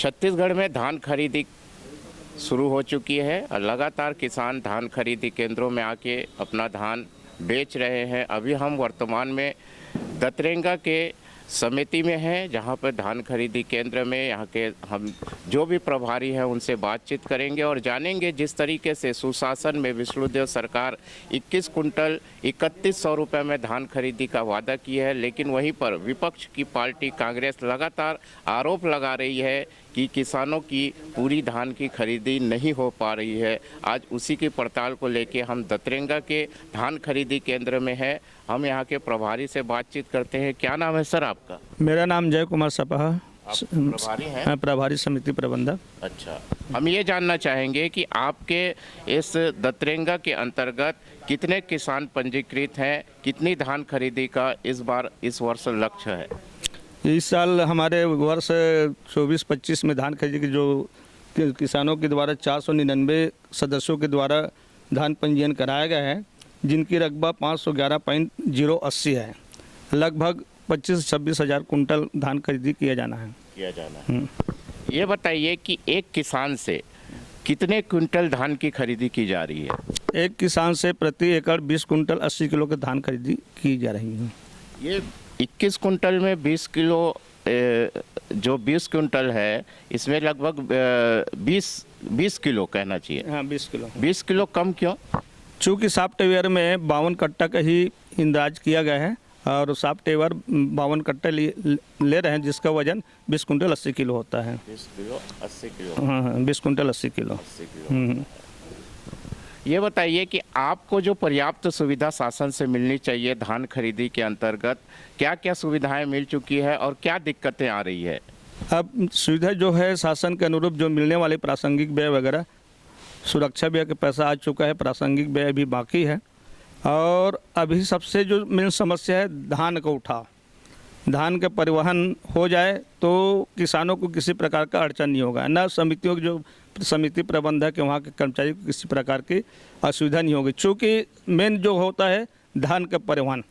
छत्तीसगढ़ में धान खरीदी शुरू हो चुकी है और लगातार किसान धान खरीदी केंद्रों में आके अपना धान बेच रहे हैं। अभी हम वर्तमान में दतरेंगा के समिति में हैं, जहां पर धान खरीदी केंद्र में यहाँ के हम जो भी प्रभारी हैं उनसे बातचीत करेंगे और जानेंगे जिस तरीके से सुशासन में विष्णुदेव सरकार 21 कुंटल 3100 रुपये में धान खरीदी का वादा किया है, लेकिन वहीं पर विपक्ष की पार्टी कांग्रेस लगातार आरोप लगा रही है कि किसानों की पूरी धान की खरीदी नहीं हो पा रही है। आज उसी की पड़ताल को लेके हम दतरेंगा के धान खरीदी केंद्र में हैं। हम यहाँ के प्रभारी से बातचीत करते हैं। क्या नाम है सर आपका? मेरा नाम जय कुमार सपा। आप प्रभारी हैं? मैं प्रभारी समिति प्रबंधक। अच्छा, हम ये जानना चाहेंगे कि आपके इस दतरेंगा के अंतर्गत कितने किसान पंजीकृत हैं, कितनी धान खरीदी का इस वर्ष लक्ष्य है? इस साल हमारे वर्ष 24-25 में धान खरीदी की जो किसानों के द्वारा 499 सदस्यों के द्वारा धान पंजीयन कराया गया है, जिनकी रकबा 511.080 है। लगभग 25-26 हज़ार कुंटल धान खरीदी किया जाना है। ये बताइए कि एक किसान से कितने कुंटल धान की खरीदी की जा रही है? एक किसान से प्रति एकड़ 20 कुंटल 80 किलो की धान खरीदी की जा रही है। ये 21 कुंटल में 20 किलो जो 20 कुंटल है, इसमें लगभग 20 किलो कहना चाहिए। हाँ, 20 किलो। 20 किलो कम क्यों? चूँकि सॉफ्टवेयर में 52 कट्टा का ही इंदराज किया गया है और सॉफ्टवेयर 52 कट्टा ले रहे हैं, जिसका वजन 20 कुंटल 80 किलो होता है। 20 किलो 80 किलो। हाँ, 20 कुंटल 80 किलो। ये बताइए कि आपको जो पर्याप्त सुविधा शासन से मिलनी चाहिए धान खरीदी के अंतर्गत, क्या क्या सुविधाएं मिल चुकी है और क्या दिक्कतें आ रही है? अब सुविधा जो है शासन के अनुरूप जो मिलने वाले प्रासंगिक व्यय वगैरह, सुरक्षा व्यय का पैसा आ चुका है, प्रासंगिक व्यय अभी बाकी है। और अभी सबसे जो मेन समस्या है धान का उठाव। धान का परिवहन हो जाए तो किसानों को किसी प्रकार का अड़चन नहीं होगा, ना समितियों की जो समिति प्रबंधक है वहाँ के कर्मचारी को किसी प्रकार की असुविधा नहीं होगी। चूँकि मेन जो होता है धान का परिवहन,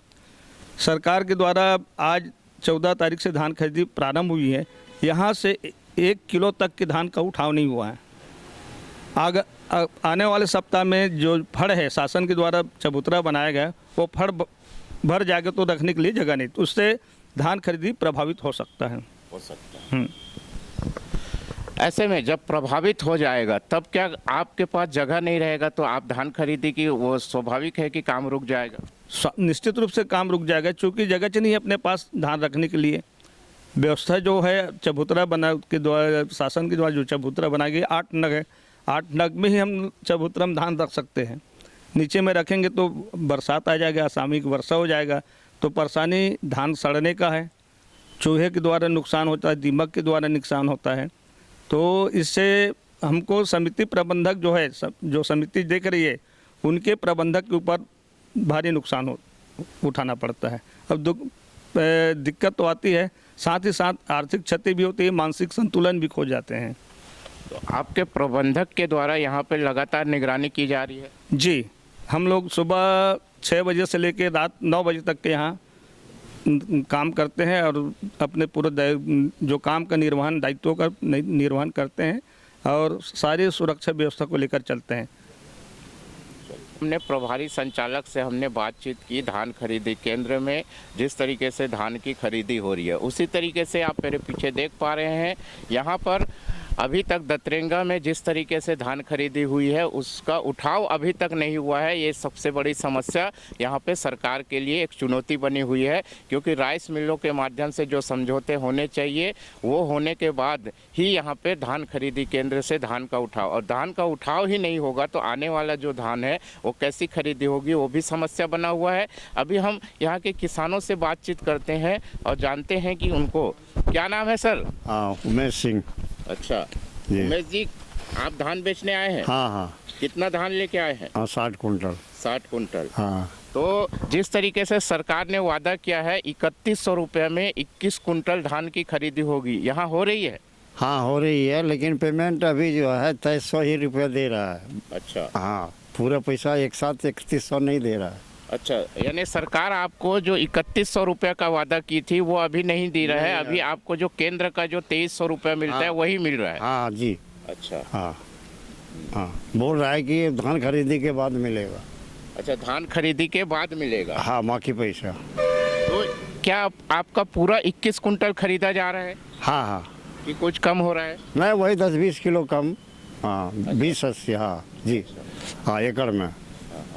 सरकार के द्वारा आज 14 तारीख से धान खरीदी प्रारंभ हुई है। यहाँ से 1 किलो तक के धान का उठाव नहीं हुआ है। आने वाले सप्ताह में जो फड़ है शासन के द्वारा चबूतरा बनाया गया, वो फड़ भर जाएगा तो रखने के लिए जगह नहीं, तो उससे धान खरीदी प्रभावित हो सकता है। ऐसे में जब प्रभावित हो जाएगा तब क्या आपके पास जगह नहीं रहेगा तो आप धान खरीदी की वो स्वाभाविक है कि काम रुक जाएगा? निश्चित रूप से काम रुक जाएगा, क्योंकि जगह नहीं है अपने पास धान रखने के लिए। व्यवस्था जो है चबूतरा बना के द्वारा, शासन के द्वारा जो चबूतरा बनाई गई 8 नग है, 8 नग में ही हम चबूतरा में धान रख सकते हैं। नीचे में रखेंगे तो बरसात आ जाएगा, असामयिक वर्षा हो जाएगा तो परेशानी धान सड़ने का है, चूहे के द्वारा नुकसान होता है, दीमक के द्वारा नुकसान होता है। तो इससे हमको समिति प्रबंधक जो है, जो समिति देख रही है, उनके प्रबंधक के ऊपर भारी नुकसान उठाना पड़ता है। अब दिक्कत तो आती है, साथ ही साथ आर्थिक क्षति भी होती है, मानसिक संतुलन भी खो जाते हैं। तो आपके प्रबंधक के द्वारा यहाँ पे लगातार निगरानी की जा रही है? जी, हम लोग सुबह 6 बजे से लेकर रात 9 बजे तक के यहाँ काम करते हैं और अपने पूरे जो काम का निर्वहन, दायित्वों का निर्वहन करते हैं और सारी सुरक्षा व्यवस्था को लेकर चलते हैं। हमने प्रभारी संचालक से हमने बातचीत की धान खरीदी केंद्र में जिस तरीके से धान की खरीदी हो रही है, उसी तरीके से आप मेरे पीछे देख पा रहे हैं यहाँ पर अभी तक दतरेंगा में जिस तरीके से धान खरीदी हुई है उसका उठाव अभी तक नहीं हुआ है। ये सबसे बड़ी समस्या यहाँ पे सरकार के लिए एक चुनौती बनी हुई है, क्योंकि राइस मिलों के माध्यम से जो समझौते होने चाहिए वो होने के बाद ही यहाँ पे धान खरीदी केंद्र से धान का उठाव, और धान का उठाव ही नहीं होगा तो आने वाला जो धान है वो कैसी खरीदी होगी, वो भी समस्या बना हुआ है। अभी हम यहाँ के किसानों से बातचीत करते हैं और जानते हैं कि उनको क्या नाम है सर? उमेश सिंह। अच्छा उमेश जी, आप धान बेचने आए हैं? हाँ। कितना धान लेके आए हैं? 60 कुंटल। 60 कुंटल। हाँ। तो जिस तरीके से सरकार ने वादा किया है 3100 रुपये में 21 कुंटल धान की खरीदी होगी, यहाँ हो रही है? हाँ, हो रही है, लेकिन पेमेंट अभी जो है 2300 ही रुपये दे रहा है। अच्छा। हाँ, पूरा पैसा एक साथ 3100 नहीं दे रहा है। अच्छा, यानी सरकार आपको जो 3100 रुपये का वादा की थी वो अभी नहीं दे रहा है, अभी आपको जो केंद्र का जो 2300 रुपये मिलता है वही मिल रहा है। हाँ जी। अच्छा हाँ हाँ, बोल रहा है कि धान खरीदी के बाद मिलेगा। अच्छा, धान खरीदी के बाद मिलेगा। हाँ, बाकी पैसा। तो क्या आपका पूरा 21 कुंटल खरीदा जा रहा है हाँ हाँ, कि कुछ कम हो रहा है? नहीं वही 10-20 किलो कम। हाँ, 20-80। हाँ जी, हाँ एकड़ में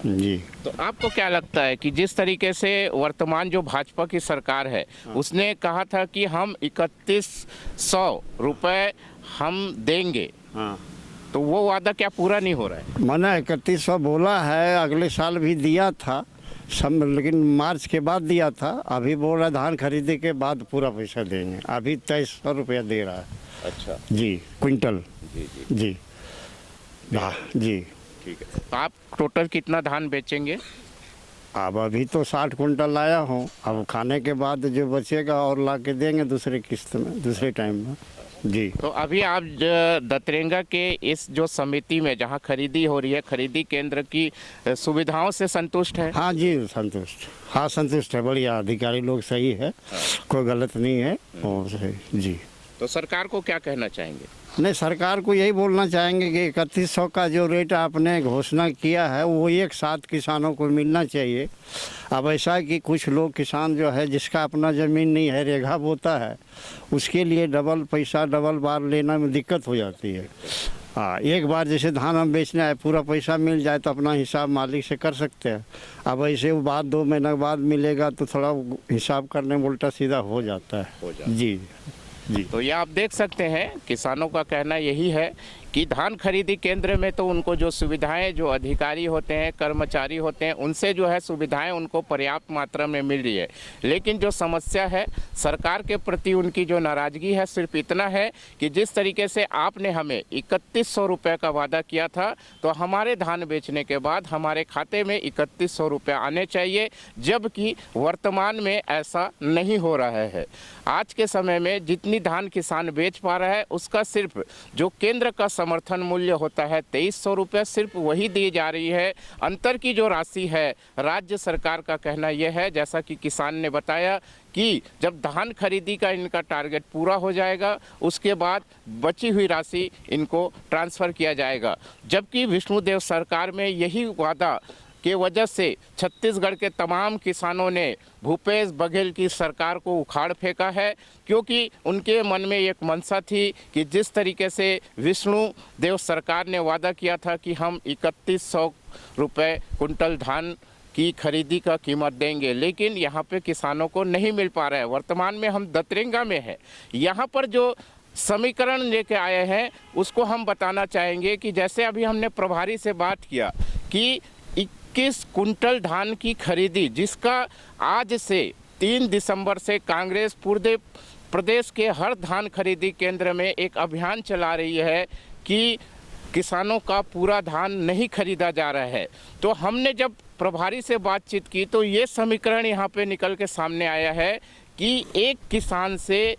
जी। तो आपको क्या लगता है कि जिस तरीके से वर्तमान जो भाजपा की सरकार है उसने कहा था कि हम 3100 रुपये हम देंगे, हाँ, तो वो वादा क्या पूरा नहीं हो रहा है? मैंने 3100 बोला है, अगले साल भी दिया था सब, लेकिन मार्च के बाद दिया था। अभी बोल रहा है धान खरीदे के बाद पूरा पैसा देंगे। अभी 2300 रुपया दे रहा है। अच्छा जी, क्विंटल। जी जी जी हाँ जी। ठीक है। तो आप टोटल कितना धान बेचेंगे? अब अभी तो 60 कुंटल लाया हूँ, अब खाने के बाद जो बचेगा और ला के देंगे दूसरे किस्त में, दूसरे टाइम में जी। तो अभी आप दतरेंगा के इस जो समिति में जहां खरीदी हो रही है, खरीदी केंद्र की सुविधाओं से संतुष्ट है? हाँ जी, संतुष्ट। हाँ संतुष्ट है, बढ़िया। अधिकारी लोग सही है, कोई गलत नहीं है और सही जी। तो सरकार को क्या कहना चाहेंगे? नहीं, सरकार को यही बोलना चाहेंगे कि 3100 का जो रेट आपने घोषणा किया है वो एक साथ किसानों को मिलना चाहिए। अब ऐसा है कि कुछ लोग किसान जो है जिसका अपना ज़मीन नहीं है, रेघा बोता है, उसके लिए डबल पैसा डबल बार लेना में दिक्कत हो जाती है। हाँ, एक बार जैसे धान हम बेचना है, पूरा पैसा मिल जाए तो अपना हिसाब मालिक से कर सकते हैं। अब ऐसे वो बाद 2 महीने बाद मिलेगा तो थोड़ा हिसाब करने में उल्टा सीधा हो जाता है। जी जी। तो ये आप देख सकते हैं, किसानों का कहना यही है कि धान खरीदी केंद्र में तो उनको जो सुविधाएं, जो अधिकारी होते हैं, कर्मचारी होते हैं, उनसे जो है सुविधाएं उनको पर्याप्त मात्रा में मिल रही है। लेकिन जो समस्या है सरकार के प्रति उनकी जो नाराज़गी है सिर्फ इतना है कि जिस तरीके से आपने हमें 3100 रुपये का वादा किया था, तो हमारे धान बेचने के बाद हमारे खाते में 3100 रुपये आने चाहिए, जबकि वर्तमान में ऐसा नहीं हो रहा है। आज के समय में जितनी धान किसान बेच पा रहा है उसका सिर्फ जो केंद्र का समर्थन मूल्य होता है 2300 रुपये, सिर्फ वही दी जा रही है। अंतर की जो राशि है, राज्य सरकार का कहना यह है, जैसा कि किसान ने बताया, कि जब धान खरीदी का इनका टारगेट पूरा हो जाएगा उसके बाद बची हुई राशि इनको ट्रांसफ़र किया जाएगा। जबकि विष्णुदेव सरकार में यही वादा के वजह से छत्तीसगढ़ के तमाम किसानों ने भूपेश बघेल की सरकार को उखाड़ फेंका है, क्योंकि उनके मन में एक मंशा थी कि जिस तरीके से विष्णुदेव सरकार ने वादा किया था कि हम 3100 रुपये कुंटल धान की खरीदी का कीमत देंगे, लेकिन यहाँ पे किसानों को नहीं मिल पा रहा है। वर्तमान में हम दतरेंगा में है, यहाँ पर जो समीकरण लेके आए हैं उसको हम बताना चाहेंगे कि जैसे अभी हमने प्रभारी से बात किया कि 21 कुंटल धान की खरीदी, जिसका आज से 3 दिसंबर से कांग्रेस पूरे प्रदेश के हर धान खरीदी केंद्र में एक अभियान चला रही है कि किसानों का पूरा धान नहीं खरीदा जा रहा है। तो हमने जब प्रभारी से बातचीत की तो ये समीकरण यहाँ पे निकल के सामने आया है कि एक किसान से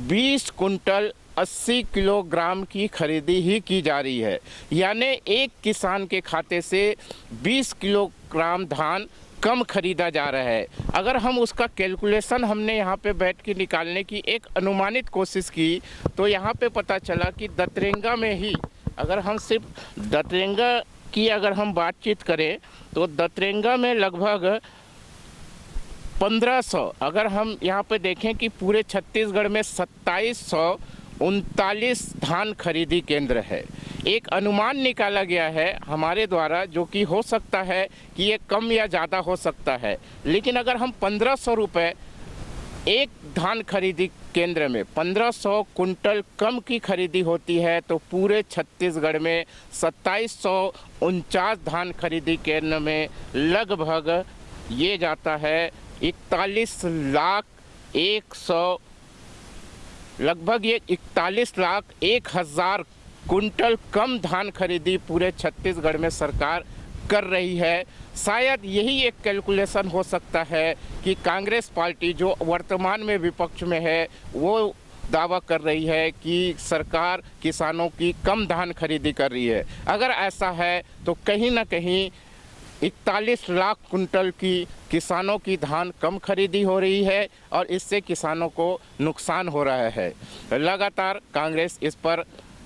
20 कुंटल 80 किलोग्राम की खरीदी ही की जा रही है, यानी एक किसान के खाते से 20 किलोग्राम धान कम खरीदा जा रहा है। अगर हम उसका कैलकुलेशन हमने यहाँ पे बैठ के निकालने की एक अनुमानित कोशिश की तो यहाँ पे पता चला कि दतरेंगा में ही, अगर हम सिर्फ दतरेंगा की अगर हम बातचीत करें तो दतरेंगा में लगभग 1500, अगर हम यहाँ पे देखें कि पूरे छत्तीसगढ़ में 2739 धान खरीदी केंद्र है। एक अनुमान निकाला गया है हमारे द्वारा, जो कि हो सकता है कि ये कम या ज़्यादा हो सकता है, लेकिन अगर हम 1500 रुपये एक धान खरीदी केंद्र में 1500 कुंटल कम की खरीदी होती है तो पूरे छत्तीसगढ़ में 2749 धान खरीदी केंद्र में लगभग ये जाता है 41,01,000 कुंटल कम धान खरीदी पूरे छत्तीसगढ़ में सरकार कर रही है। शायद यही एक कैलकुलेशन हो सकता है कि कांग्रेस पार्टी जो वर्तमान में विपक्ष में है वो दावा कर रही है कि सरकार किसानों की कम धान खरीदी कर रही है। अगर ऐसा है तो कहीं ना कहीं 41 लाख कुंटल की किसानों की धान कम खरीदी हो रही है और इससे किसानों को नुकसान हो रहा है। लगातार कांग्रेस इस पर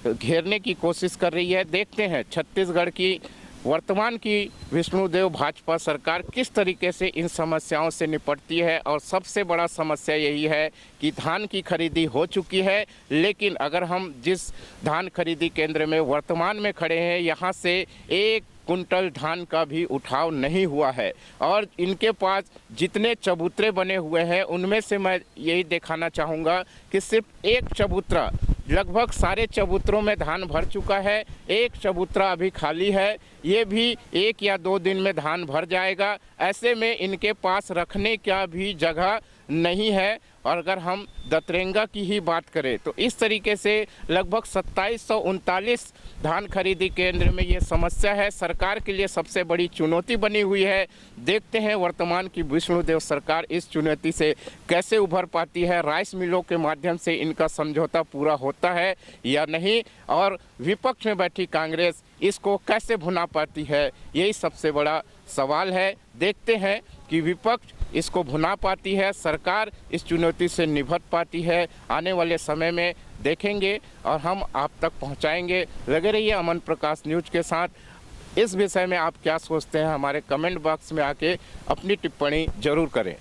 घेरने की कोशिश कर रही है। देखते हैं छत्तीसगढ़ की वर्तमान की विष्णुदेव भाजपा सरकार किस तरीके से इन समस्याओं से निपटती है। और सबसे बड़ा समस्या यही है कि धान की खरीदी हो चुकी है, लेकिन अगर हम जिस धान खरीदी केंद्र में वर्तमान में खड़े हैं, यहाँ से 1 कुंटल धान का भी उठाव नहीं हुआ है। और इनके पास जितने चबूतरे बने हुए हैं उनमें से मैं यही दिखाना चाहूँगा कि सिर्फ एक चबूतरा, लगभग सारे चबूतरों में धान भर चुका है, एक चबूतरा अभी खाली है। ये भी 1 या 2 दिन में धान भर जाएगा। ऐसे में इनके पास रखने का भी जगह नहीं है। और अगर हम दतरेंगा की ही बात करें तो इस तरीके से लगभग 2739 धान खरीदी केंद्र में ये समस्या है। सरकार के लिए सबसे बड़ी चुनौती बनी हुई है। देखते हैं वर्तमान की विष्णुदेव सरकार इस चुनौती से कैसे उभर पाती है। राइस मिलों के माध्यम से इनका समझौता पूरा होता है या नहीं, और विपक्ष में बैठी कांग्रेस इसको कैसे भुना पाती है, यही सबसे बड़ा सवाल है। देखते हैं कि विपक्ष इसको भुना पाती है, सरकार इस चुनौती से निपट पाती है। आने वाले समय में देखेंगे और हम आप तक पहुंचाएंगे। लगे रहिए अमन प्रकाश न्यूज के साथ। इस विषय में आप क्या सोचते हैं, हमारे कमेंट बॉक्स में आके अपनी टिप्पणी जरूर करें।